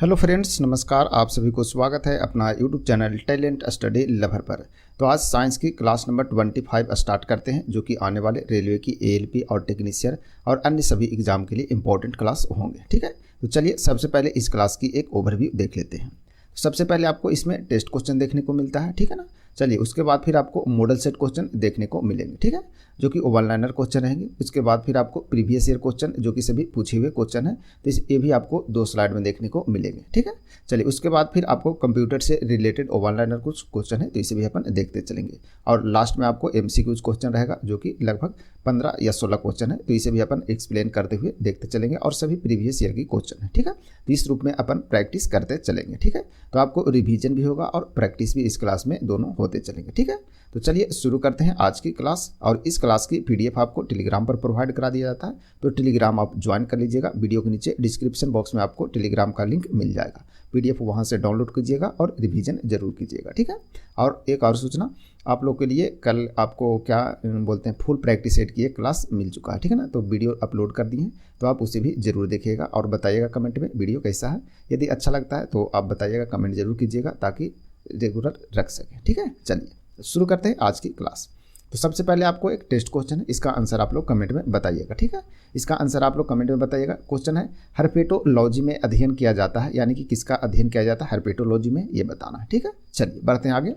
Hello friends, नमस्कार। आप सभी को स्वागत है अपना YouTube channel talent study lover पर। तो आज साइंस की क्लास नंबर 25 स्टार्ट करते हैं, जो कि आने वाले रेलवे की एएलपी और टेक्नीशियन और अन्य सभी एग्जाम के लिए इंपॉर्टेंट क्लास होंगे। ठीक है, तो चलिए सबसे पहले इस क्लास की एक ओवरव्यू देख लेते हैं। सबसे पहले आपको इसमें टेस्ट क्वेश्चन देखने को मिलता है, ठीक है ना। चलिए उसके बाद फिर आपको मॉडल सेट क्वेश्चन देखने को मिलेंगे, ठीक है, जो कि वन लाइनर क्वेश्चन रहेंगे। उसके बाद फिर आपको प्रीवियस ईयर क्वेश्चन, जो कि सभी पूछे हुए क्वेश्चन है, तो ये भी आपको 2 स्लाइड में देखने को मिलेंगे, ठीक है। चलिए उसके बाद फिर आपको कंप्यूटर से रिलेटेड वन लाइनर कुछ क्वेश्चन है, तो इसे भी अपन देखते चलेंगे। और लास्ट में आपको एमसीक्यूज क्वेश्चन रहेगा, जो कि लगभग 15 या 16 क्वेश्चन है, तो इसे भी अपन एक्सप्लेन करते हुए देखते चलेंगे। और सभी प्रीवियस ईयर की क्वेश्चन है, ठीक है। तो इस रूप में अपन प्रैक्टिस करते चलेंगे, ठीक है। तो आपको रिवीजन भी होगा और प्रैक्टिस भी इस क्लास में दोनों होते चलेंगे, ठीक है। तो चलिए शुरू करते हैं आज की क्लास। और इस क्लास की पीडीएफ आपको टेलीग्राम पर प्रोवाइड करा दिया जाता है, तो टेलीग्राम आप ज्वाइन कर लीजिएगा। वीडियो के नीचे डिस्क्रिप्शन बॉक्स में आपको टेलीग्राम का लिंक मिल जाएगा। पीडीएफ वहां से डाउनलोड कीजिएगा और रिवीजन जरूर कीजिएगा, ठीक है। और एक और सूचना आप लोग के लिए, कल आपको क्या बोलते हैं, फुल प्रैक्टिस सेट की एक क्लास मिल चुका है, ठीक है ना। तो वीडियो अपलोड कर दिए हैं, तो आप उसे भी जरूर देखिएगा और बताइएगा कमेंट में वीडियो कैसा है। यदि अच्छा लगता है तो आप बताइएगा, कमेंट जरूर कीजिएगा, ताकि रेगुलर रख सकें, ठीक है। चलिए शुरू करते हैं आज की क्लास। तो सबसे पहले आपको एक टेस्ट क्वेश्चन है, इसका आंसर आप लोग कमेंट में बताइएगा, ठीक है। इसका आंसर आप लोग कमेंट में बताइएगा। क्वेश्चन है, हर्पेटोलॉजी में अध्ययन किया जाता है, यानी कि किसका अध्ययन किया जाता है हर्पेटोलॉजी में, ये बताना है, ठीक है। चलिए बढ़ते हैं आगे।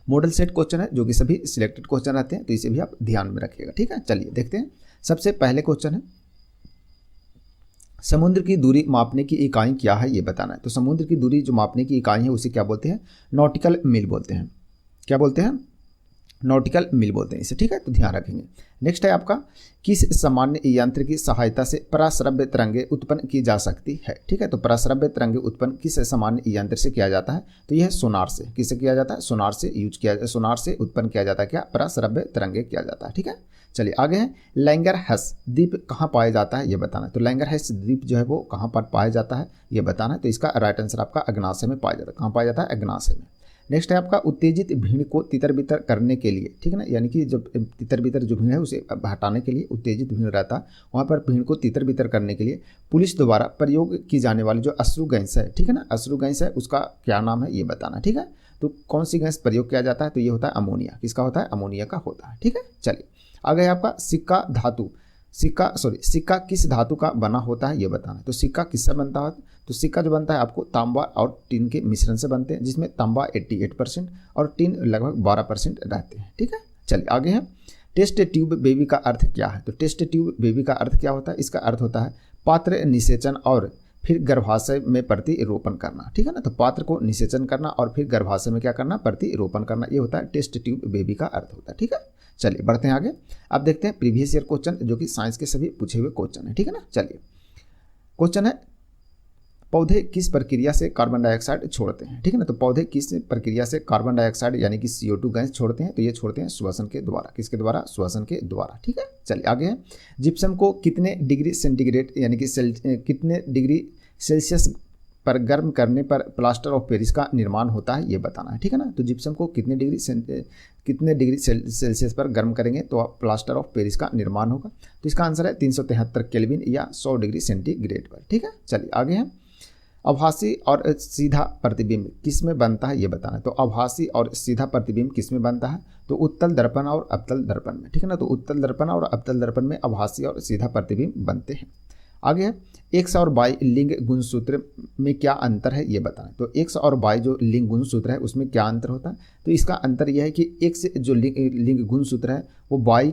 मॉडल सेट क्वेश्चन है, जो कि सभी सिलेक्टेड क्वेश्चन रहते हैं, तो इसे भी आप ध्यान में रखिएगा, ठीक है। चलिए देखते हैं। सबसे पहले क्वेश्चन है, समुद्र की दूरी मापने की इकाई क्या है, ये बताना है। तो समुद्र की दूरी जो मापने की इकाई है उसे क्या बोलते हैं, नॉटिकल मील बोलते हैं। क्या बोलते हैं, नॉटिकल मील बोलते हैं इसे, ठीक है। तो ध्यान रखेंगे। नेक्स्ट है आपका, किस सामान्य यंत्र की सहायता से पराश्रव्य तरंगे उत्पन्न की जा सकती है, ठीक है। तो पराश्रव्य तरंगे उत्पन्न किस सामान्य यंत्र से किया जाता है, तो यह सोनार से। किससे किया जाता है, सोनार से यूज किया, सोनार से उत्पन्न किया जाता है क्या, पराश्रव्य तरंगे किया जाता है, ठीक है। चलिए आगे है, लैंगरहैस द्वीप कहाँ पाया जाता है, ये बताना है। तो लैंगरहैस द्वीप जो है वो कहाँ पर पाया जाता है, ये बताना है। तो इसका राइट आंसर आपका अग्नाशय में पाया जाता है। कहाँ पाया जाता है, अग्नाशय में। नेक्स्ट है आपका, उत्तेजित भीड़ को तितर बितर करने के लिए, ठीक है ना, यानी कि जब तितर बितर जो भीड़ है उसे हटाने के लिए, उत्तेजित भीड़ रहता है वहाँ पर भीड़ को तितर बितर करने के लिए पुलिस द्वारा प्रयोग की जाने वाली जो अश्रु गैस है, ठीक है ना, अश्रु गैस है, उसका क्या नाम है, ये बताना, ठीक है। तो कौन सी गैस प्रयोग किया जाता है, तो ये होता है अमोनिया। किसका होता है, अमोनिया का होता है, ठीक है। चलिए आगे आपका, सिक्का किस धातु का बना होता है, ये बताना है। तो सिक्का किससे बनता है, तो सिक्का जो बनता है आपको तांबा और टिन के मिश्रण से बनते हैं, जिसमें तांबा 88% और टिन लगभग 12% रहते हैं, ठीक है। चलिए आगे है, टेस्ट ट्यूब बेबी का अर्थ क्या है। तो टेस्ट ट्यूब बेबी का अर्थ क्या होता है, इसका अर्थ होता है पात्र निषेचन और फिर गर्भाशय में प्रतिरोपण करना, ठीक है ना। तो पात्र को निषेचन करना और फिर गर्भाशय में क्या करना, प्रतिरोपण करना, ये होता है टेस्ट ट्यूब बेबी का अर्थ होता है, ठीक है। चलिए बढ़ते हैं आगे। अब देखते हैं प्रीवियस ईयर क्वेश्चन, जो कि साइंस के सभी पूछे हुए क्वेश्चन है, ठीक है ना। चलिए क्वेश्चन है, पौधे किस प्रक्रिया से कार्बन डाइऑक्साइड छोड़ते हैं, ठीक है ना। तो पौधे किस प्रक्रिया से कार्बन डाइऑक्साइड यानी कि CO2 गैस छोड़ते हैं, तो ये छोड़ते हैं श्वसन के द्वारा। किसके द्वारा, श्वसन के द्वारा, ठीक है। चलिए आगे है, जिप्सम को कितने डिग्री सेंटीग्रेड यानी कि कितने डिग्री सेल्सियस पर गर्म करने पर प्लास्टर ऑफ पेरिस का निर्माण होता है, ये बताना है, ठीक है ना। तो जिप्सम को कितने डिग्री सेल्सियस पर गर्म करेंगे तो प्लास्टर ऑफ पेरिस का निर्माण होगा। तो इसका आंसर है 373 केल्विन या 100 डिग्री सेंटीग्रेड पर, ठीक है। चलिए आगे है, आभासी और सीधा प्रतिबिंब किस में बनता है, ये बताना है। तो आभासी और सीधा प्रतिबिंब किस में बनता है, तो उत्तल दर्पण और अवतल दर्पण में, ठीक है ना। तो उत्तल दर्पण और अवतल दर्पण में आभासी और सीधा प्रतिबिंब बनते हैं। आगे है, एक्स और वाई लिंग गुणसूत्र में क्या अंतर है, ये बताना है। तो एक्स और वाई जो लिंग गुणसूत्र है उसमें क्या अंतर होता है, तो इसका अंतर यह है कि एक्स जो लिंग गुणसूत्र है वो वाई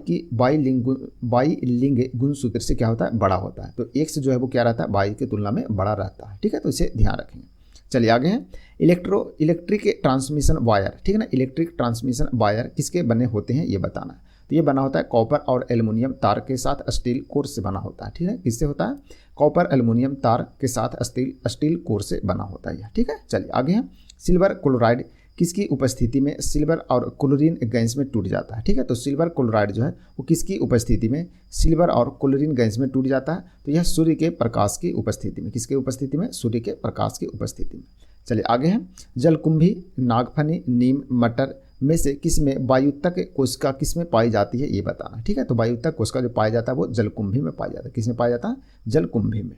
लिंग गुणसूत्र से क्या होता है, बड़ा होता है। तो एक्स जो है वो क्या रहता है, वाई की तुलना में बड़ा रहता है, ठीक है। तो इसे ध्यान रखेंगे। चलिए आगे हैं, इलेक्ट्रिक ट्रांसमिशन वायर, ठीक है ना। इलेक्ट्रिक ट्रांसमिशन वायर किसके बने होते हैं, ये बताना है। तो ये बना होता है कॉपर और एल्युमिनियम तार के साथ स्टील कोर से बना होता है, ठीक है। किससे होता है, कॉपर एल्युमिनियम तार के साथ स्टील कोर से बना होता है, ठीक है। चलिए आगे हैं, सिल्वर क्लोराइड किसकी उपस्थिति में सिल्वर और क्लोरीन गैस में टूट जाता है, ठीक है। तो सिल्वर क्लोराइड जो है वो किसकी उपस्थिति में सिल्वर और क्लोरीन गैस में टूट जाता है, तो यह सूर्य के प्रकाश की उपस्थिति में। किसके उपस्थिति में, सूर्य के प्रकाश की उपस्थिति में। चलिए आगे हैं, जलकुंभी, नागफनी, नीम, मटर में से किस में वायुतक कोशिका किस में पाई जाती है, ये बताना, ठीक है। तो वायुतक कोशिका जो पाया जाता है वो जलकुंभी में पाया जाता है। किस में पाया जाता है, जलकुंभी में।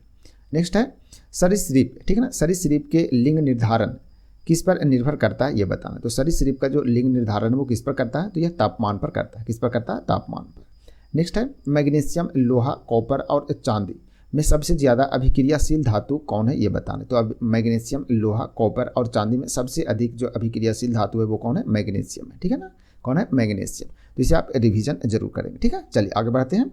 नेक्स्ट है सरीसृप, ठीक है ना। सरीसृप के लिंग निर्धारण किस पर निर्भर करता है ये बताना। तो सरीसृप का जो लिंग निर्धारण वो किस पर करता है, तो यह तापमान पर करता है। किस पर करता है, तापमान पर। नेक्स्ट है मैग्नीशियम, लोहा, कॉपर और चांदी में सबसे ज़्यादा अभिक्रियाशील धातु कौन है ये बताना। तो अब मैग्नीशियम, लोहा, कॉपर और चांदी में सबसे अधिक जो अभिक्रियाशील धातु है वो कौन है, मैग्नीशियम है, ठीक है ना। कौन है, मैग्नीशियम। तो इसे आप रिवीजन जरूर करेंगे, ठीक है। चलिए आगे बढ़ते हैं।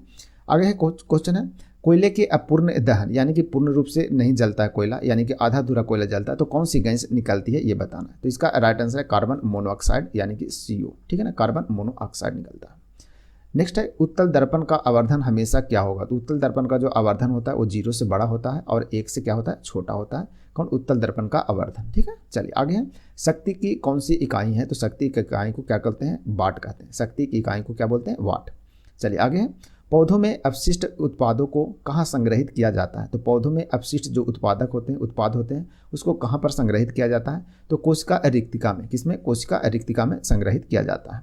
आगे है क्वेश्चन है कोयले के अपूर्ण दहन, यानी कि पूर्ण रूप से नहीं जलता है कोयला, यानी कि आधा अधूरा कोयला जलता है, तो कौन सी गैस निकलती है ये बताना है। तो इसका राइट आंसर है कार्बन मोनोऑक्साइड, यानी कि CO, ठीक है ना। कार्बन मोनोऑक्साइड निकलता है। नेक्स्ट है उत्तल दर्पण का आवर्धन हमेशा क्या होगा। तो उत्तल दर्पण का जो आवर्धन होता है वो 0 से बड़ा होता है और 1 से क्या होता है, छोटा होता है। कौन, उत्तल दर्पण का आवर्धन, ठीक है। चलिए आगे है शक्ति की कौन सी इकाई है। तो शक्ति की इकाई को क्या कहते हैं, वाट कहते हैं। शक्ति की इकाई को क्या बोलते हैं, वाट। चलिए आगे है पौधों में अपशिष्ट उत्पादों को कहाँ संग्रहित किया जाता है। तो पौधों में अपशिष्ट जो उत्पाद होते हैं उसको कहाँ पर संग्रहित किया जाता है। तो कोशिका रिक्तिका में। किसमें, कोशिका रिक्तिका में संग्रहित किया जाता है।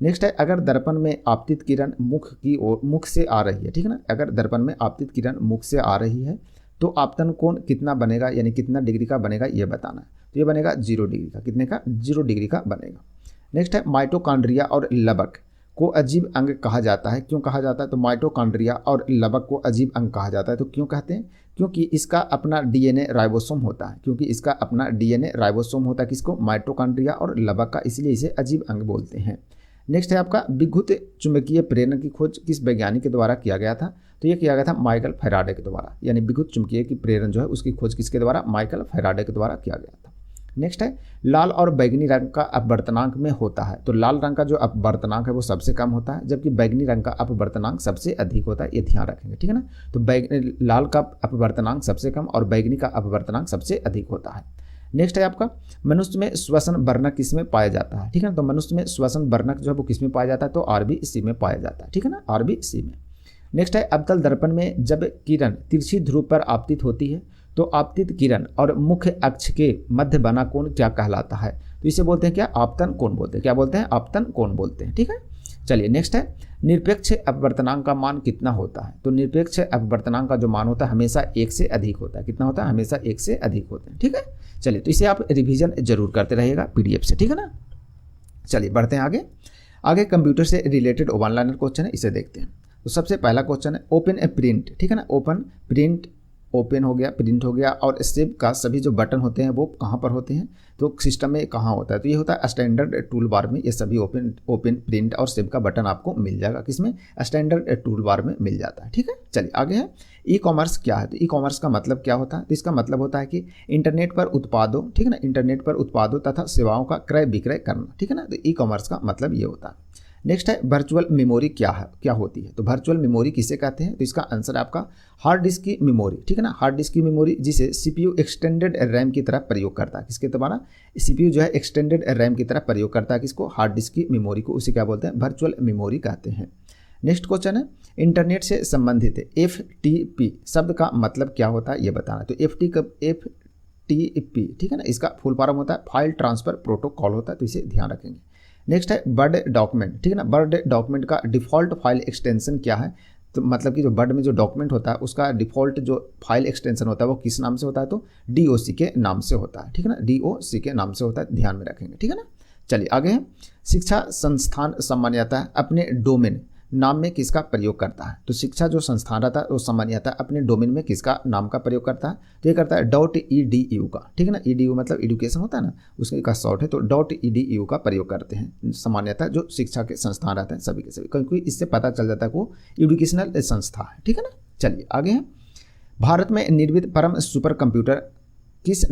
नेक्स्ट है अगर दर्पण में आपतित किरण मुख से आ रही है, ठीक है ना। अगर दर्पण में आपतित किरण मुख से आ रही है तो आपतन कोण कितना बनेगा, यानी कितना डिग्री का बनेगा ये बताना है। तो ये बनेगा 0 डिग्री का। कितने का, 0 डिग्री का बनेगा। नेक्स्ट है माइटोकॉन्ड्रिया और लबक को अजीब अंग कहा जाता है। क्यों कहा जाता है, तो माइटोकॉन्ड्रिया और लबक को अजीब अंग कहा जाता है। तो क्यों कहते हैं, क्योंकि इसका अपना DNA राइबोसोम होता है। क्योंकि इसका अपना DNA राइबोसोम होता है, किसको, माइटोकॉन्ड्रिया और लबक का, इसलिए इसे अजीब अंग बोलते हैं। नेक्स्ट है आपका विद्युत चुंबकीय प्रेरण की खोज किस वैज्ञानिक के द्वारा किया गया था। तो ये किया गया था माइकल फैराडे के द्वारा, यानी विद्युत चुंबकीय की प्रेरण जो है उसकी खोज किसके द्वारा, माइकल फैराडे के द्वारा किया गया था। नेक्स्ट है लाल और बैगनी रंग का अपवर्तनांक में होता है। तो लाल रंग का जो अपवर्तनांक है वो सबसे कम होता है, जबकि बैगनी रंग का अपवर्तनांक सबसे अधिक होता है। ये ध्यान रखेंगे, ठीक है ना। तो लाल का अपवर्तनांक सबसे कम और बैगनी का अपवर्तनांक सबसे अधिक होता है। नेक्स्ट है आपका मनुष्य में श्वसन वर्णक किस में पाया जाता है, ठीक है ना। तो मनुष्य में श्वसन वर्णक जो है वो किस में पाया जाता है, तो RBC में पाया जाता है, ठीक है ना, RBC में। नेक्स्ट है अवतल दर्पण में जब किरण तिरछी ध्रुव पर आपतित होती है तो आपतित किरण और मुख्य अक्ष के मध्य बना कोण क्या कहलाता है। तो इसे बोलते हैं क्या, आपतन कोण बोलते हैं। क्या बोलते हैं, आपतन कोण बोलते हैं, ठीक है। चलिए नेक्स्ट है निरपेक्ष अपवर्तनांक का मान कितना होता है। तो निरपेक्ष अपवर्तनांक का जो मान होता है हमेशा 1 से अधिक होता है। कितना होता है, हमेशा 1 से अधिक होते हैं, ठीक है। चलिए तो इसे आप रिवीजन जरूर करते रहिएगा PDF से, ठीक है ना। चलिए बढ़ते हैं आगे कंप्यूटर से रिलेटेड 1 लाइनर क्वेश्चन है, इसे देखते हैं। तो सबसे पहला क्वेश्चन है ओपन ए प्रिंट, ठीक है ना। ओपन हो गया, प्रिंट हो गया, और सेव का सभी जो बटन होते हैं वो कहाँ पर होते हैं, तो सिस्टम में कहाँ होता है। तो ये होता है स्टैंडर्ड टूल बार में। ये सभी ओपन प्रिंट और सेव का बटन आपको मिल जाएगा, किसमें, स्टैंडर्ड टूल बार में मिल जाता है, ठीक है। चलिए आगे है ई-कॉमर्स क्या है। तो ई-कॉमर्स का मतलब क्या होता है, तो इसका मतलब होता है कि इंटरनेट पर उत्पादों, ठीक है ना, इंटरनेट पर उत्पादों तथा सेवाओं का क्रय विक्रय करना, ठीक है ना। तो ई-कॉमर्स का मतलब ये होता है। नेक्स्ट है वर्चुअल मेमोरी क्या होती है। तो वर्चुअल मेमोरी किसे कहते हैं, तो इसका आंसर आपका हार्ड डिस्क की मेमोरी, ठीक है ना। हार्ड डिस्क की मेमोरी जिसे CPU एक्सटेंडेड रैम की तरह प्रयोग करता है। किसके द्वारा, CPU जो है एक्सटेंडेड रैम की तरह प्रयोग करता है, किसको, हार्ड डिस्क की मेमोरी को, उसे क्या बोलते हैं, वर्चुअल मेमोरी कहते हैं। नेक्स्ट क्वेश्चन है इंटरनेट से संबंधित FTP शब्द का मतलब क्या होता है ये बताना। तो FTP, ठीक है ना, इसका फुल फॉर्म होता है फाइल ट्रांसफर प्रोटोकॉल होता है, तो इसे ध्यान रखेंगे। नेक्स्ट है वर्ड डॉक्यूमेंट, ठीक है ना। वर्ड डॉक्यूमेंट का डिफ़ॉल्ट फाइल एक्सटेंशन क्या है। तो मतलब कि जो वर्ड में जो डॉक्यूमेंट होता है उसका डिफ़ॉल्ट जो फाइल एक्सटेंशन होता है वो किस नाम से होता है, तो DOC के नाम से होता है, ठीक है ना। DOC के नाम से होता है, ध्यान में रखेंगे, ठीक है ना। चलिए आगे है शिक्षा संस्थान सामान्यतः अपने डोमेन नाम में किसका प्रयोग करता है। तो शिक्षा जो संस्थान रहता है वो सामान्यतः अपने डोमेन में किसका नाम का प्रयोग करता है, तो ये करता है .edu का, ठीक है ना। EDU मतलब एजुकेशन होता है ना, उसका शॉर्ट है, तो .edu का प्रयोग करते हैं सामान्यतः जो शिक्षा के संस्थान रहते हैं सभी के सभी, क्योंकि इससे पता चल जाता है कि वो एजुकेशनल संस्था है, ठीक है ना। चलिए आगे है भारत में निर्मित परम सुपर कंप्यूटर किस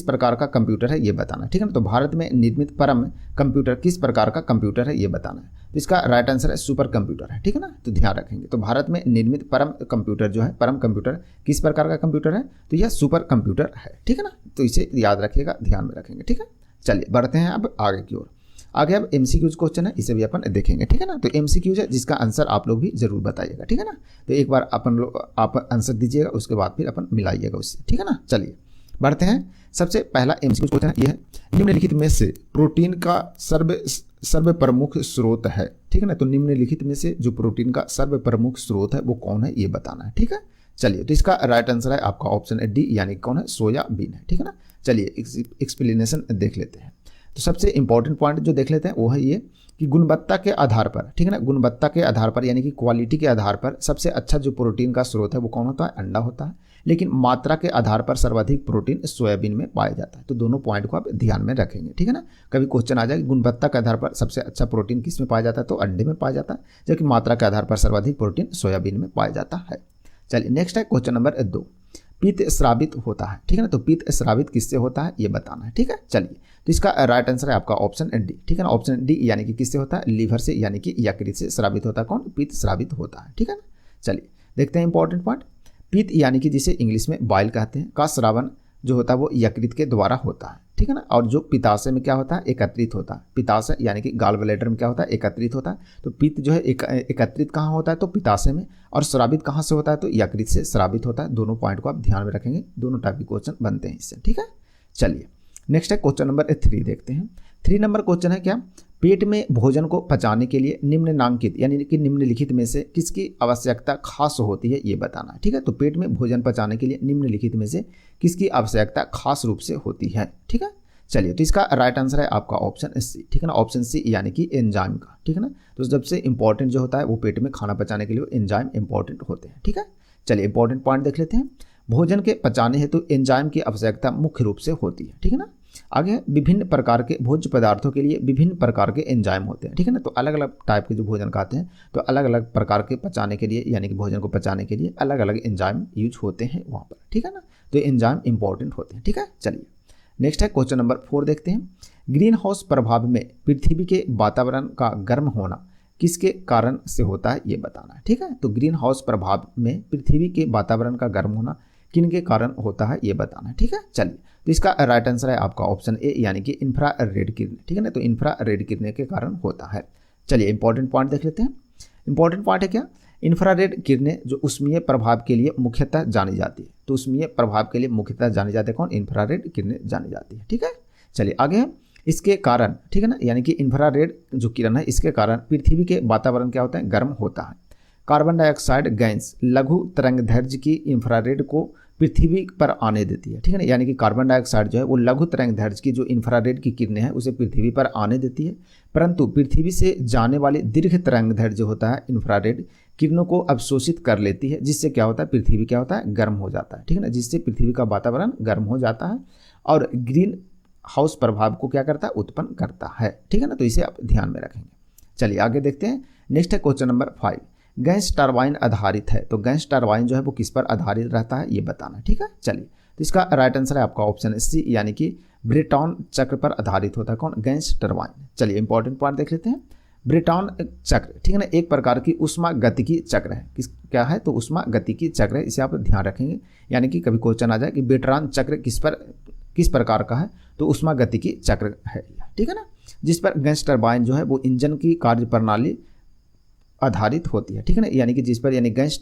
प्रकार का कंप्यूटर है ये बताना, ठीक है ना। तो भारत में निर्मित परम कंप्यूटर किस प्रकार का कंप्यूटर है ये बताना है। तो इसका राइट आंसर है सुपर कंप्यूटर है, ठीक है ना। तो ध्यान रखेंगे, तो भारत में निर्मित परम कंप्यूटर जो है, परम कंप्यूटर किस प्रकार का कंप्यूटर है, तो यह सुपर कंप्यूटर है, ठीक है ना। तो इसे याद रखिएगा, ध्यान में रखेंगे, ठीक है। चलिए बढ़ते हैं अब आगे की ओर। आगे अब MCQs क्वेश्चन है, इसे भी अपन देखेंगे, ठीक है ना। तो MCQs है जिसका आंसर आप लोग भी जरूर बताइएगा, ठीक है ना। तो एक बार आप आंसर दीजिएगा, उसके बाद फिर अपन मिलाइएगा उससे, ठीक है ना। चलिए बढ़ते हैं। सबसे पहला MCQ क्वेश्चन ये है निम्नलिखित में से प्रोटीन का सर्व प्रमुख स्रोत है, ठीक है ना। तो निम्नलिखित में से जो प्रोटीन का सर्व प्रमुख स्रोत है वो कौन है ये बताना है, ठीक है। चलिए, तो इसका राइट आंसर है आपका ऑप्शन डी, यानी कौन है, सोयाबीन है। ठीक है ना। चलिए एक्सप्लेनेशन देख लेते हैं। तो सबसे इंपॉर्टेंट पॉइंट जो देख लेते हैं वो है ये कि गुणवत्ता के आधार पर, ठीक है ना, गुणवत्ता के आधार पर यानी कि क्वालिटी के आधार पर सबसे अच्छा जो प्रोटीन का स्रोत है वो कौन होता है, अंडा होता है। लेकिन मात्रा के आधार पर सर्वाधिक प्रोटीन सोयाबीन में पाया जाता है। तो दोनों पॉइंट को आप ध्यान में रखेंगे। ठीक है ना। कभी क्वेश्चन आ जाए गुणवत्ता के आधार पर सबसे अच्छा प्रोटीन किस में पाया जाता है, तो अंडे में पाया जाता है, जबकि मात्रा के आधार पर सर्वाधिक प्रोटीन सोयाबीन में पाया जाता है। चलिए नेक्स्ट है क्वेश्चन नंबर 2, पित्त स्रावित होता है। ठीक है ना। तो पित्त स्रावित किससे होता है ये बताना है। ठीक है। चलिए, तो इसका राइट आंसर है आपका ऑप्शन डी। ठीक है ना। ऑप्शन डी यानी कि किससे होता है, लीवर से यानी कि यकृत से स्रावित होता है। कौन, पित्त स्रावित होता है। ठीक है ना। चलिए देखते हैं इंपॉर्टेंट पॉइंट। पित्त यानी कि जिसे इंग्लिश में बाइल कहते हैं का स्रावन जो होता है वो यकृत के द्वारा होता है। ठीक है ना। और जो पित्ताशय में क्या होता है, एकत्रित होता है। पित्ताशय यानी कि गाल ब्लैडर में क्या होता है, एकत्रित होता है। तो पित्त जो है एकत्रित कहाँ होता है, तो पित्ताशय में। और स्रावित कहाँ से होता है, तो यकृत से स्रावित होता है। दोनों पॉइंट को आप ध्यान में रखेंगे, दोनों टाइप के क्वेश्चन बनते हैं इससे। ठीक है। चलिए नेक्स्ट है क्वेश्चन नंबर 3 देखते हैं। 3 नंबर क्वेश्चन है क्या, पेट में भोजन को पचाने के लिए निम्नलिखित यानी कि निम्नलिखित में से किसकी आवश्यकता खास होती है ये बताना है। ठीक है। तो पेट में भोजन पचाने के लिए निम्नलिखित में से किसकी आवश्यकता खास रूप से होती है। ठीक है। चलिए, तो इसका राइट आंसर है आपका ऑप्शन सी। ठीक है ना। ऑप्शन सी यानी कि एंजाइम का। ठीक है ना। तो सबसे इंपॉर्टेंट जो होता है वो पेट में खाना पचाने के लिए एंजाइम इंपॉर्टेंट होते हैं। ठीक है। चलिए इंपॉर्टेंट पॉइंट देख लेते हैं। भोजन के पचाने हेतु एंजाइम की आवश्यकता मुख्य रूप से होती है। ठीक है ना। आगे विभिन्न प्रकार के भोज्य पदार्थों के लिए विभिन्न प्रकार के एंजाइम होते हैं। ठीक है ना। तो अलग अलग टाइप के जो भोजन खाते हैं तो अलग अलग प्रकार के पचाने के लिए यानी कि भोजन को पचाने के लिए अलग अलग एंजाइम यूज होते हैं वहाँ पर। ठीक है ना। तो एंजाइम इंपॉर्टेंट होते हैं। ठीक है। चलिए नेक्स्ट है क्वेश्चन नंबर 4 देखते हैं। ग्रीन हाउस प्रभाव में पृथ्वी के वातावरण का गर्म होना किसके कारण से होता है ये बताना है। ठीक है। तो ग्रीन हाउस प्रभाव में पृथ्वी के वातावरण का गर्म होना किन के कारण होता है ये बताना है। ठीक है। चलिए, तो इसका राइट आंसर है आपका ऑप्शन ए यानी कि इंफ्रारेड किरण। ठीक है ना। तो इंफ्रारेड किरणें के कारण होता है। चलिए इंपॉर्टेंट पॉइंट देख लेते हैं। इंपॉर्टेंट पॉइंट है क्या, इंफ्रारेड किरणें जो उष्मीय प्रभाव के लिए मुख्यतः जानी जाती है। तो उष्मीय प्रभाव के लिए मुख्यतः जानी जाती है कौन, इंफ्रारेड किरणें जानी जाती है। ठीक है। चलिए आगे, इसके कारण, ठीक है ना, यानी कि इंफ्रारेड जो किरण है इसके कारण पृथ्वी के वातावरण क्या होता है, गर्म होता है। कार्बन डाइऑक्साइड गैस लघु तरंगदैर्घ्य की इंफ्रारेड को पृथ्वी पर आने देती है। ठीक है ना। यानी कि कार्बन डाइऑक्साइड जो है वो लघु तरंगदैर्घ्य की जो इंफ्रारेड की किरणें हैं उसे पृथ्वी पर आने देती है, परंतु पृथ्वी से जाने वाली दीर्घ तरंगदैर्घ्य जो होता है इंफ्रारेड किरणों को अवशोषित कर लेती है, जिससे क्या होता है, पृथ्वी क्या होता है, गर्म हो जाता है। ठीक है ना। जिससे पृथ्वी का वातावरण गर्म हो जाता है और ग्रीन हाउस प्रभाव को क्या करता है, उत्पन्न करता है। ठीक है ना। तो इसे आप ध्यान में रखेंगे। चलिए आगे देखते हैं। नेक्स्ट है क्वेश्चन नंबर 5। गैस टरबाइन आधारित है। तो गैस टरबाइन जो है वो किस पर आधारित रहता है ये बताना। ठीक है। चलिए, तो इसका राइट आंसर है आपका ऑप्शन सी यानी कि ब्रेटॉन चक्र पर आधारित होता है कौन, गैस टरबाइन। चलिए इंपॉर्टेंट पॉइंट देख लेते हैं। ब्रेटॉन चक्र, ठीक है ना, एक प्रकार की उष्मा गतिकी चक्र है। क्या है, तो उष्मा गतिकी चक्र है, इसे आप ध्यान रखेंगे। यानी कि कभी क्वेश्चन आ जाए कि ब्रेटॉन चक्र किस प्रकार का है, तो उष्मा गतिकी चक्र है। ठीक है ना। जिस पर गैस टरबाइन जो है वो इंजन की कार्य प्रणाली आधारित होती है। ठीक है ना। यानी कि जिस पर, यानी गैस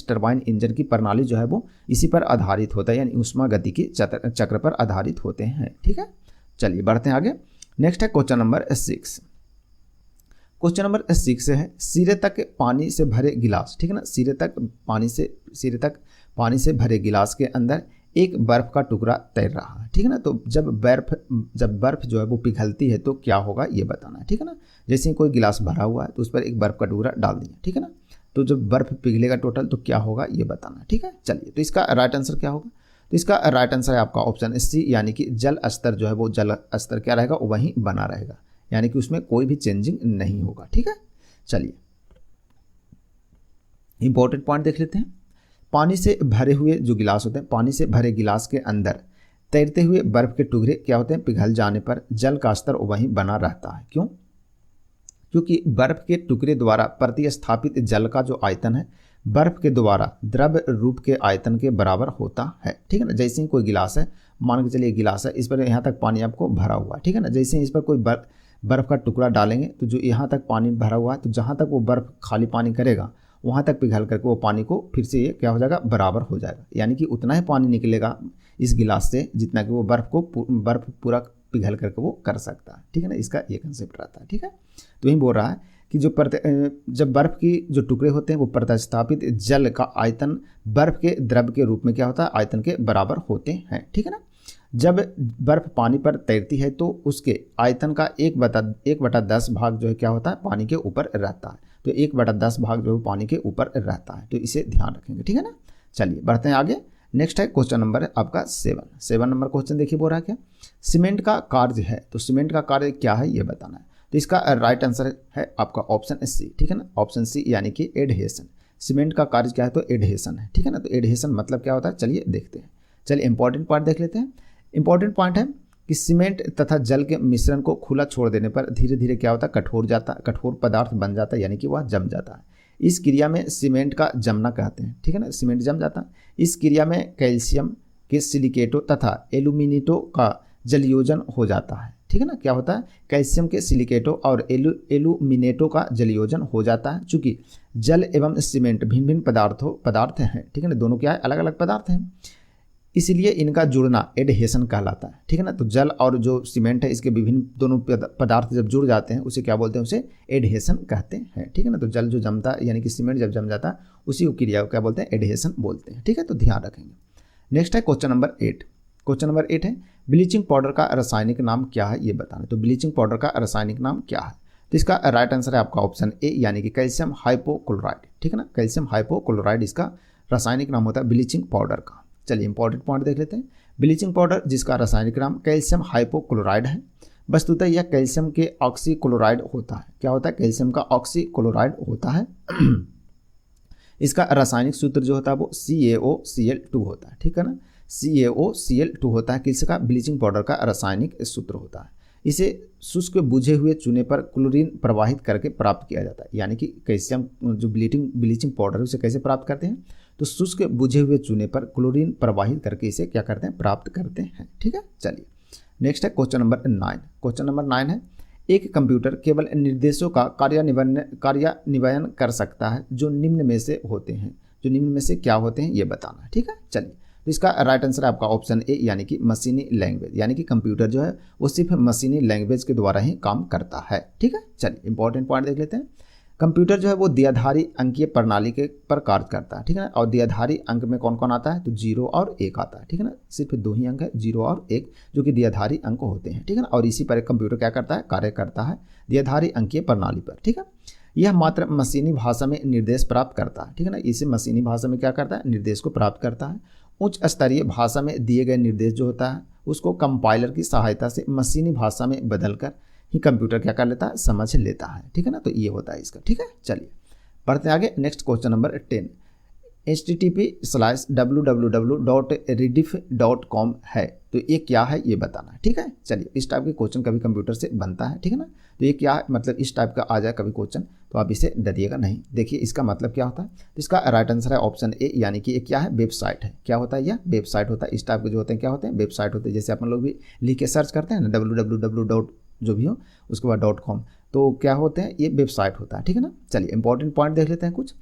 टरबाइन इंजन की प्रणाली जो है वो इसी पर आधारित होता है, यानी उष्मा गतिकी चक्र पर आधारित होते हैं। ठीक है। चलिए बढ़ते हैं आगे। नेक्स्ट है क्वेश्चन नंबर 6। क्वेश्चन नंबर 6 है सिरे तक पानी से भरे गिलास। ठीक है ना। सिरे तक पानी से भरे गिलास के अंदर एक बर्फ का टुकड़ा तैर रहा है। ठीक है ना। तो जब बर्फ जो है वो पिघलती है तो क्या होगा ये बताना है। ठीक है ना। जैसे ही कोई गिलास भरा हुआ है तो उस पर एक बर्फ का टुकड़ा डाल दिया। ठीक है ना। तो जब बर्फ पिघलेगा टोटल तो क्या होगा ये बताना है। ठीक है। चलिए, तो इसका राइट आंसर क्या होगा, तो इसका राइट आंसर है आपका ऑप्शन सी यानी कि जल स्तर जो है वो जल स्तर क्या रहेगा, वहीं बना रहेगा, यानी कि उसमें कोई भी चेंजिंग नहीं होगा। ठीक है। चलिए इंपॉर्टेंट पॉइंट देख लेते हैं। पानी से भरे हुए जो गिलास होते हैं, पानी से भरे गिलास के अंदर तैरते हुए बर्फ के टुकड़े क्या होते हैं, पिघल जाने पर जल का स्तर वहीं बना रहता है। क्यों? क्योंकि बर्फ के टुकड़े द्वारा प्रतिस्थापित जल का जो आयतन है बर्फ के द्वारा द्रव रूप के आयतन के बराबर होता है। ठीक है ना। जैसे ही कोई गिलास है, मान के चलिए गिलास है, इस पर यहाँ तक पानी आपको भरा हुआ है। ठीक है ना। जैसे ही इस पर कोई बर्फ का टुकड़ा डालेंगे तो जो यहाँ तक पानी भरा हुआ है, तो जहाँ तक वो बर्फ खाली पानी करेगा वहाँ तक पिघल करके वो पानी को फिर से ये क्या हो जाएगा, बराबर हो जाएगा। यानी कि उतना ही पानी निकलेगा इस गिलास से जितना कि वो बर्फ पूरा पिघल करके वो कर सकता है। ठीक है ना। इसका ये कंसेप्ट रहता है। ठीक है। तो यही बोल रहा है कि जब बर्फ़ की जो टुकड़े होते हैं वो प्रतिस्थापित जल का आयतन बर्फ़ के द्रव के रूप में क्या होता है, आयतन के बराबर होते हैं। ठीक है ना। जब बर्फ़ पानी पर तैरती है तो उसके आयतन का 1/10 भाग जो है क्या होता है, पानी के ऊपर रहता है। तो 1/10 भाग जो है पानी के ऊपर रहता है, तो इसे ध्यान रखेंगे। ठीक है ना। चलिए बढ़ते हैं आगे। नेक्स्ट है क्वेश्चन नंबर आपका 7 नंबर क्वेश्चन देखिए बोल रहा है क्या, सीमेंट का कार्य है। तो सीमेंट का कार्य क्या है ये बताना है। तो इसका राइट आंसर है आपका ऑप्शन सी। ठीक है ना, ऑप्शन सी यानी कि एडहेशन। सीमेंट का कार्य क्या है, तो एडहेशन है। ठीक है ना। तो एडहेशन मतलब क्या होता है, चलिए देखते हैं। चलिए इंपॉर्टेंट पार्ट देख लेते हैं। इंपॉर्टेंट पॉइंट है कि सीमेंट तथा जल के मिश्रण को खुला छोड़ देने पर धीरे धीरे क्या होता है, कठोर पदार्थ बन जाता है, यानी कि वह जम जाता है। इस क्रिया में सीमेंट का जमना कहते हैं। ठीक है ना, सीमेंट जम जाता है। इस क्रिया में कैल्शियम के सिलिकेटों तथा एल्यूमिनेटों का जलयोजन हो जाता है। ठीक है ना, क्या होता है, कैल्शियम के सिलिकेटों और एल्यूमिनेटों का जलयोजन हो जाता है। चूंकि जल एवं सीमेंट भिन्न भिन्न पदार्थ हैं। ठीक है ना, दोनों क्या है, अलग अलग पदार्थ हैं, इसलिए इनका जुड़ना एडहेशन कहलाता है। ठीक है ना। तो जल और जो सीमेंट है इसके विभिन्न दोनों पदार्थ जब जुड़ जाते हैं उसे क्या बोलते हैं, उसे एडहेशन कहते हैं। ठीक है ना। तो जल जो जमता है यानी कि सीमेंट जब जम जाता है उसी क्रिया को क्या बोलते हैं, एडहेशन बोलते हैं। ठीक है, तो ध्यान रखेंगे। नेक्स्ट है क्वेश्चन नंबर 8। क्वेश्चन नंबर 8 है ब्लीचिंग पाउडर का रासायनिक नाम क्या है ये बताना। तो ब्लीचिंग पाउडर का रासायनिक नाम क्या है, तो इसका राइट आंसर है आपका ऑप्शन ए यानी कि कैल्शियम हाइपोक्लोराइड। ठीक है ना, कैल्शियम हाइपोक्लोराइड इसका रासायनिक नाम होता है ब्लीचिंग पाउडर का। चलिए इंपॉर्टेंट पॉइंट देख लेते हैं। ब्लीचिंग पाउडर जिसका रासायनिक नाम कैल्शियम हाइपोक्लोराइड है, वस्तुतः यह कैल्शियम के ऑक्सीक्लोराइड होता है। क्या होता है, कैल्शियम का ऑक्सीक्लोराइड होता है। इसका रासायनिक सूत्र जो होता है वो CaOCl2 होता है। ठीक है ना, CaOCl2 होता है किसका, ब्लीचिंग पाउडर का रासायनिक सूत्र होता है। इसे शुष्क बुझे हुए चूने पर क्लोरीन प्रवाहित करके प्राप्त किया जाता है। यानी कि कैल्शियम जो ब्लीचिंग पाउडर है उसे कैसे प्राप्त करते हैं, तो शुष्क बुझे हुए चूने पर क्लोरीन प्रवाहित करके इसे क्या करते हैं, प्राप्त करते हैं। ठीक है, चलिए नेक्स्ट है क्वेश्चन नंबर 9। क्वेश्चन नंबर 9 है एक कंप्यूटर केवल निर्देशों का कार्यान्वयन कर सकता है जो निम्न में से होते हैं। जो निम्न में से क्या होते हैं ये बताना है। ठीक है, चलिए तो इसका राइट आंसर है आपका ऑप्शन ए यानी कि मशीनी लैंग्वेज। यानी कि कंप्यूटर जो है वो सिर्फ मशीनी लैंग्वेज के द्वारा ही काम करता है। ठीक है, चलिए इंपॉर्टेंट पॉइंट देख लेते हैं। कंप्यूटर जो है वो द्विआधारी अंकीय प्रणाली के पर कार्य करता है। ठीक है ना, और द्विआधारी अंक में कौन कौन आता है, तो 0 और 1 आता है। ठीक है ना, सिर्फ 2 ही अंक है, 0 और 1, जो कि द्विआधारी अंक होते हैं। ठीक है ना, और इसी पर कंप्यूटर क्या करता है, कार्य करता है द्विआधारी अंकीय प्रणाली पर। ठीक है, यह मात्र मशीनी भाषा में निर्देश प्राप्त करता है। ठीक है ना, इसे मशीनी भाषा में क्या करता है, निर्देश को प्राप्त करता है। उच्च स्तरीय भाषा में दिए गए निर्देश जो होता है उसको कंपाइलर की सहायता से मशीनी भाषा में बदलकर ही कंप्यूटर क्या कर लेता है, समझ लेता है। ठीक है ना, तो ये होता है इसका। ठीक है, चलिए बढ़ते आगे। नेक्स्ट क्वेश्चन नंबर 10 http://www.rediff.com है। तो ये क्या है ये बताना है। ठीक है, चलिए इस टाइप के क्वेश्चन कभी कंप्यूटर से बनता है। ठीक है ना, तो ये क्या है, मतलब इस टाइप का आ जाए कभी क्वेश्चन तो आप इसे डरिएगा नहीं। देखिए इसका मतलब क्या होता है, तो इसका राइट आंसर है ऑप्शन ए यानी कि ये क्या है, वेबसाइट है। क्या होता है, यह वेबसाइट होता है। इस टाइप के जो होते हैं क्या होते हैं, वेबसाइट होते हैं। जैसे अपन लोग भी लिख के सर्च करते हैं ना www. जो भी हो उसके बाद .com, तो क्या होते हैं, ये वेबसाइट होता है। ठीक है ना, चलिए इंपॉर्टेंट पॉइंट देख लेते हैं कुछ।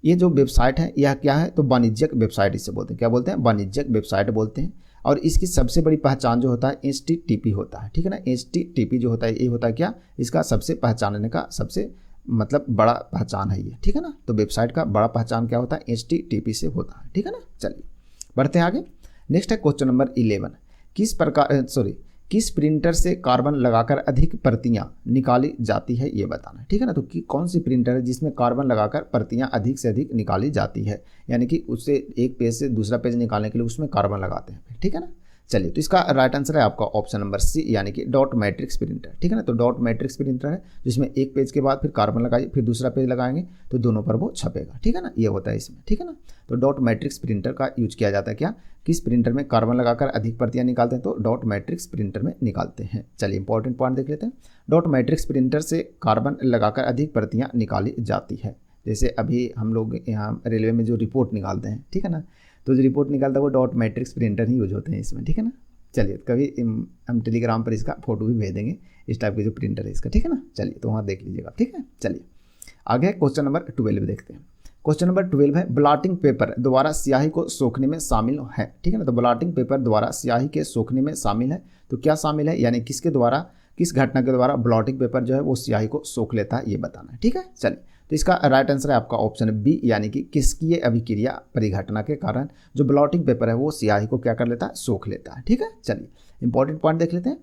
ये जो वेबसाइट है यह क्या है, तो वाणिज्यिक वेबसाइट इसे बोलते हैं। क्या बोलते हैं, वाणिज्यिक वेबसाइट बोलते हैं। और इसकी सबसे बड़ी पहचान जो होता है HTTP होता है। ठीक है ना, HTTP जो होता है ये होता है क्या, इसका सबसे पहचानने का सबसे मतलब बड़ा पहचान है ये। ठीक है ना, तो वेबसाइट का बड़ा पहचान क्या होता है, HTTP से होता है। ठीक है ना, चलिए बढ़ते हैं आगे। नेक्स्ट है क्वेश्चन नंबर 11 किस प्रिंटर से कार्बन लगाकर अधिक प्रतियां निकाली जाती है ये बताना है। ठीक है ना, तो कौन सी प्रिंटर है जिसमें कार्बन लगाकर प्रतियां अधिक से अधिक निकाली जाती है, यानी कि उससे एक पेज से दूसरा पेज निकालने के लिए उसमें कार्बन लगाते हैं। ठीक है ना, चलिए तो इसका राइट आंसर है आपका ऑप्शन नंबर सी यानी कि डॉट मैट्रिक्स प्रिंटर। ठीक है ना, तो डॉट मैट्रिक्स प्रिंटर है जिसमें एक पेज के बाद फिर कार्बन लगाइए फिर दूसरा पेज लगाएंगे तो दोनों पर वो छपेगा। ठीक है ना, ये होता है इसमें। ठीक है ना, तो डॉट मैट्रिक्स प्रिंटर का यूज किया जाता है क्या, किस प्रिंटर में कार्बन लगाकर अधिक प्रतियां निकालते हैं, तो डॉट मैट्रिक्स प्रिंटर में निकालते हैं। चलिए इंपॉर्टेंट पॉइंट देख लेते हैं। डॉट मैट्रिक्स प्रिंटर से कार्बन लगाकर अधिक प्रतियां निकाली जाती है। जैसे अभी हम लोग यहाँ रेलवे में जो रिपोर्ट निकालते हैं, ठीक है ना, तो जो रिपोर्ट निकालता है वो डॉट मैट्रिक्स प्रिंटर ही यूज होते हैं इसमें। ठीक है ना, चलिए कभी हम टेलीग्राम पर इसका फोटो भी भेज देंगे, इस टाइप के जो प्रिंटर है इसका। ठीक है ना, चलिए तो वहाँ देख लीजिएगा। ठीक है, चलिए आगे क्वेश्चन नंबर 12 देखते हैं। क्वेश्चन नंबर 12 है ब्लॉटिंग पेपर द्वारा स्याही को सोखने में शामिल है। ठीक है ना, तो ब्लॉटिंग पेपर द्वारा स्याही के सोखने में शामिल है, तो क्या शामिल है, यानी किसके द्वारा किस घटना के द्वारा ब्लॉटिंग पेपर जो है वो स्याही को सोख लेता है, ये बताना है। ठीक है, चलिए तो इसका राइट आंसर है आपका ऑप्शन बी, यानी कि किसकीय अभिक्रिया परिघटना के कारण जो ब्लॉटिंग पेपर है वो स्याही को क्या कर लेता है, सोख लेता है। ठीक है, चलिए इंपॉर्टेंट पॉइंट देख लेते हैं।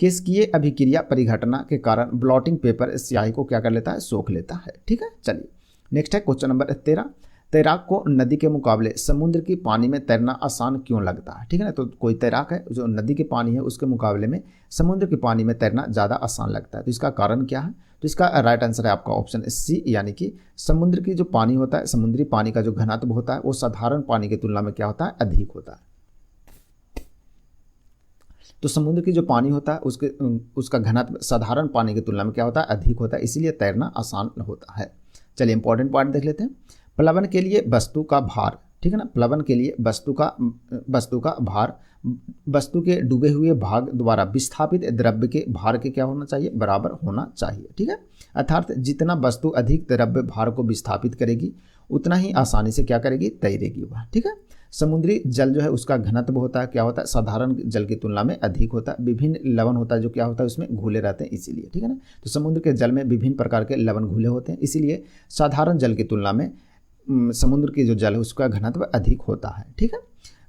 किसकीय अभिक्रिया परिघटना के कारण ब्लॉटिंग पेपर स्याही को क्या कर लेता है, सोख लेता है। ठीक है, चलिए नेक्स्ट है क्वेश्चन नंबर 13। तैराक को नदी के मुकाबले समुद्र की पानी में तैरना आसान क्यों लगता है? ठीक है ना, तो कोई तैराक है जो नदी के पानी है उसके मुकाबले में समुद्र के पानी में तैरना ज़्यादा आसान लगता है, तो इसका कारण क्या है? तो इसका राइट आंसर है आपका ऑप्शन सी, यानी कि समुद्र की जो पानी होता है, समुद्री पानी का जो घनत्व होता है वो साधारण पानी की तुलना में क्या होता है, अधिक होता है। तो समुद्र की जो पानी होता है उसका घनत्व साधारण पानी की तुलना में क्या होता है, अधिक होता है, इसीलिए तैरना आसान होता है। चलिए इंपॉर्टेंट पॉइंट देख लेते हैं। प्लवन के लिए वस्तु का भार, ठीक है ना, प्लवन के लिए वस्तु का भार वस्तु के डूबे हुए भाग द्वारा विस्थापित द्रव्य के भार के क्या होना चाहिए, बराबर होना चाहिए। ठीक है, अर्थात जितना वस्तु अधिक द्रव्य भार को विस्थापित करेगी उतना ही आसानी से क्या करेगी, तैरेगी वह। ठीक है, समुद्री जल जो है उसका घनत्व होता है क्या होता है, साधारण जल की तुलना में अधिक होता है। विभिन्न लवण होता है जो क्या होता है उसमें घुले रहते हैं इसीलिए। ठीक है ना, तो समुद्र के जल में विभिन्न प्रकार के लवण घुले होते हैं, इसीलिए साधारण जल की तुलना में समुद्र की जो जल है उसका घनत्व अधिक होता है। ठीक है,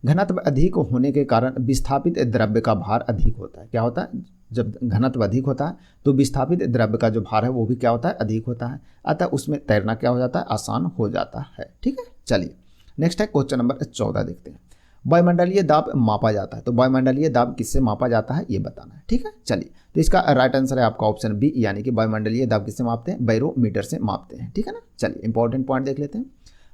घनत्व अधिक होने के कारण विस्थापित द्रव्य का भार अधिक होता है। क्या होता है, जब घनत्व अधिक होता है तो विस्थापित द्रव्य का जो भार है वो भी क्या होता है, अधिक होता है, अतः उसमें तैरना क्या हो जाता है, आसान हो जाता है। ठीक है, चलिए नेक्स्ट है क्वेश्चन नंबर 14 देखते हैं। वायुमंडलीय दाब मापा जाता है, तो वायुमंडलीय दाब किससे मापा जाता है ये बताना है। ठीक है, चलिए तो इसका राइट आंसर है आपका ऑप्शन बी, यानी कि वायुमंडलीय दाब किससे मापते हैं, बैरोमीटर से मापते हैं। ठीक है ना, चलिए इंपॉर्टेंट पॉइंट देख लेते हैं।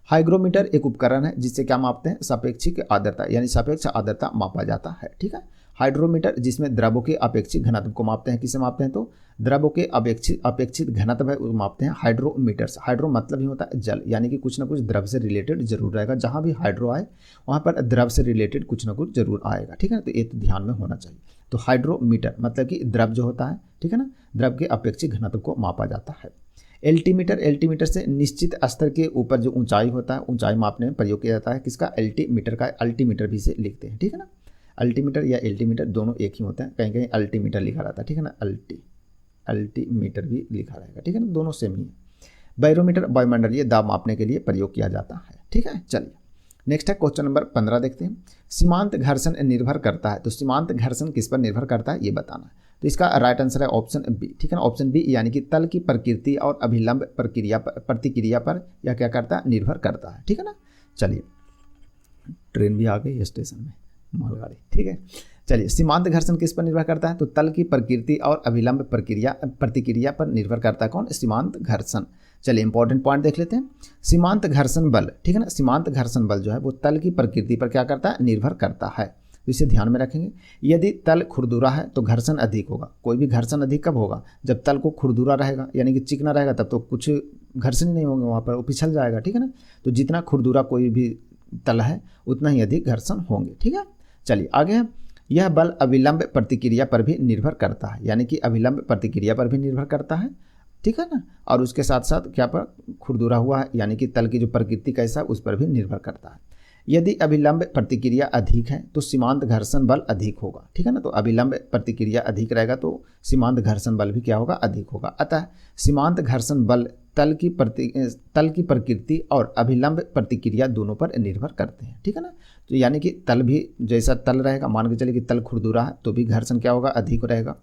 हाइग्रोमीटर एक उपकरण है जिससे क्या मापते हैं, सापेक्षिक आर्द्रता, यानी सापेक्ष आर्द्रता मापा जाता है। ठीक है, हाइड्रोमीटर जिसमें द्रव्यों के अपेक्षित घनत्व को मापते हैं, किसे मापते हैं, तो द्रव्यों के अपेक्षित घनत्व है मापते हैं हाइड्रोमीटर से। हाइड्रो मतलब ही होता है जल, यानी कि कुछ ना कुछ द्रव से रिलेटेड जरूर रहेगा, जहाँ भी हाइड्रो आए वहाँ पर द्रव से रिलेटेड कुछ ना कुछ जरूर आएगा। ठीक है ना, तो ये तो ध्यान में होना चाहिए। तो हाइड्रोमीटर मतलब कि द्रव जो होता है, ठीक है ना, द्रव के अपेक्षित घनत्व को मापा जाता है। एल्टीमीटर से निश्चित स्तर के ऊपर जो ऊंचाई होता है, ऊंचाई मापने में प्रयोग किया जाता है, किसका, एल्टीमीटर का। अल्टीमीटर भी से लिखते हैं। ठीक है ना, अल्टीमीटर या एल्टीमीटर दोनों एक ही होते हैं, कहीं कहीं अल्टीमीटर लिखा रहता है। ठीक है ना, अल्टीमीटर भी लिखा रहेगा। ठीक है ना, दोनों सेम ही है। बैरोमीटर वायुमंडलीय दाब मापने के लिए प्रयोग किया जाता है। ठीक है, चलिए नेक्स्ट है क्वेश्चन नंबर 15 देखते हैं। सीमांत घर्षण निर्भर करता है, तो सीमांत घर्षण किस पर निर्भर करता है ये बताना है। तो इसका राइट आंसर है ऑप्शन बी। ठीक है ना, ऑप्शन बी, यानी कि तल की प्रकृति और अभिलंब प्रतिक्रिया पर यह क्या करता है, निर्भर करता है। ठीक है ना, चलिए ट्रेन भी आ गई स्टेशन में, मालगाड़ी। ठीक है, चलिए सीमांत घर्षण किस पर निर्भर करता है, तो तल की प्रकृति और अभिलंब प्रतिक्रिया पर निर्भर करता है। कौन, सीमांत घर्षण। चलिए इंपॉर्टेंट पॉइंट देख लेते हैं। सीमांत घर्षण बल, ठीक है ना, सीमांत घर्षण बल जो है वो तल की प्रकृति पर क्या करता है, निर्भर करता है। तो इसे ध्यान में रखेंगे। यदि तल खुरदुरा है तो घर्षण अधिक होगा। कोई भी घर्षण अधिक कब होगा, जब तल को खुरदुरा रहेगा, यानी कि चिकना रहेगा, तब तो कुछ घर्षण ही नहीं होंगे, वहाँ पर वो पिछल जाएगा। ठीक है ना, तो जितना खुरदुरा कोई भी तल है उतना ही अधिक घर्षण होंगे। ठीक है, चलिए आगे है। यह बल अभिलंब प्रतिक्रिया पर भी निर्भर करता है, यानी कि अभिलंब प्रतिक्रिया पर भी निर्भर करता है। ठीक है ना, और उसके साथ साथ क्या पर, खुरदुरा हुआ है, यानी कि तल की जो प्रकृति कैसा है उस पर भी निर्भर करता है। यदि अभिलंब प्रतिक्रिया अधिक है तो सीमांत घर्षण बल अधिक होगा। ठीक है ना, तो अभिलंब प्रतिक्रिया अधिक रहेगा तो सीमांत घर्षण बल भी क्या होगा, अधिक होगा। अतः सीमांत घर्षण बल तल की प्रकृति और अभिलंब प्रतिक्रिया दोनों पर निर्भर करते हैं। ठीक है ना, तो यानी कि तल भी जैसा तल रहेगा, मान के चलिए कि तल खुरदुरा है तो भी घर्षण क्या होगा, अधिक रहेगा।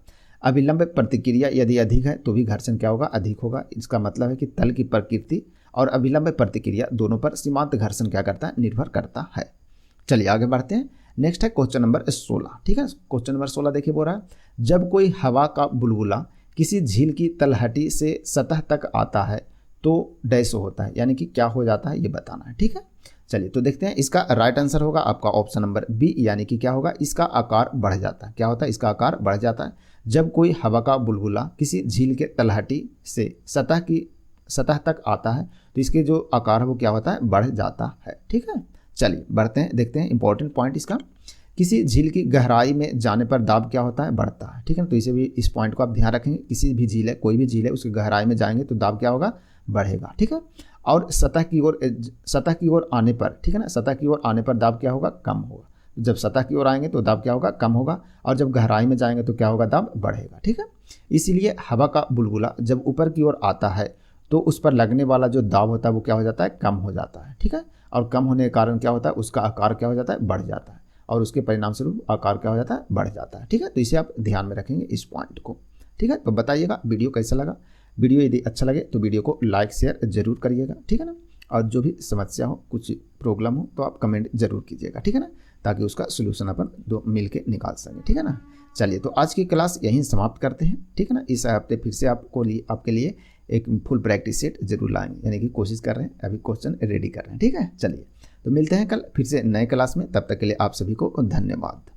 अभिलंब प्रतिक्रिया यदि अधिक है तो भी घर्षण क्या होगा, अधिक होगा। इसका मतलब है कि तल की प्रकृति और अभिलंब प्रतिक्रिया दोनों पर सीमांत घर्षण क्या करता है, निर्भर करता है। चलिए आगे बढ़ते हैं। नेक्स्ट है क्वेश्चन नंबर 16। ठीक है, क्वेश्चन नंबर 16 देखिए, बोल रहा है जब कोई हवा का बुलबुला किसी झील की तलहटी से सतह तक आता है तो डैश होता है, यानी कि क्या हो जाता है ये बताना है। ठीक है, चलिए तो देखते हैं। इसका राइट आंसर होगा आपका ऑप्शन नंबर बी, यानी कि क्या होगा, इसका आकार बढ़ जाता है। क्या होता है, इसका आकार बढ़ जाता है। जब कोई हवा का बुलबुला किसी झील के तलहटी से सतह तक आता है तो इसके जो आकार है वो क्या होता है, बढ़ जाता है। ठीक है, चलिए बढ़ते हैं, देखते हैं इंपॉर्टेंट पॉइंट इसका। किसी झील की गहराई में जाने पर दाब क्या होता है, बढ़ता है। ठीक है, तो इसे भी, इस पॉइंट को आप ध्यान रखेंगे। किसी भी झील है, कोई भी झील है, उसकी गहराई में जाएंगे तो दाब क्या होगा, बढ़ेगा। ठीक है, और सतह की ओर आने पर, ठीक है ना, सतह की ओर आने पर दाब क्या होगा, कम होगा। जब सतह की ओर आएंगे तो दाब क्या होगा, कम होगा, और जब गहराई में जाएंगे तो क्या होगा, दाब बढ़ेगा। ठीक है, इसीलिए हवा का बुलबुला जब ऊपर की ओर आता है तो उस पर लगने वाला जो दाब होता है वो क्या हो जाता है, कम हो जाता है। ठीक है, और कम होने के कारण क्या होता है, उसका आकार क्या हो जाता है, बढ़ जाता है, और उसके परिणाम स्वरूप आकार क्या हो जाता है, बढ़ जाता है। ठीक है, तो इसे आप ध्यान में रखेंगे इस पॉइंट को। ठीक है, तो बताइएगा वीडियो कैसा लगा। वीडियो यदि अच्छा लगे तो वीडियो को लाइक शेयर जरूर करिएगा। ठीक है ना, और जो भी समस्या हो, कुछ प्रॉब्लम हो तो आप कमेंट जरूर कीजिएगा। ठीक है ना, ताकि उसका सोल्यूशन अपन दो मिल के निकाल सकें। ठीक है ना, चलिए तो आज की क्लास यहीं समाप्त करते हैं। ठीक है ना, इस हफ्ते फिर से आपके लिए एक फुल प्रैक्टिस सेट जरूर लाएंगे, यानी कि कोशिश कर रहे हैं, अभी क्वेश्चन रेडी कर रहे हैं। ठीक है, चलिए तो मिलते हैं कल फिर से नए क्लास में, तब तक के लिए आप सभी को धन्यवाद।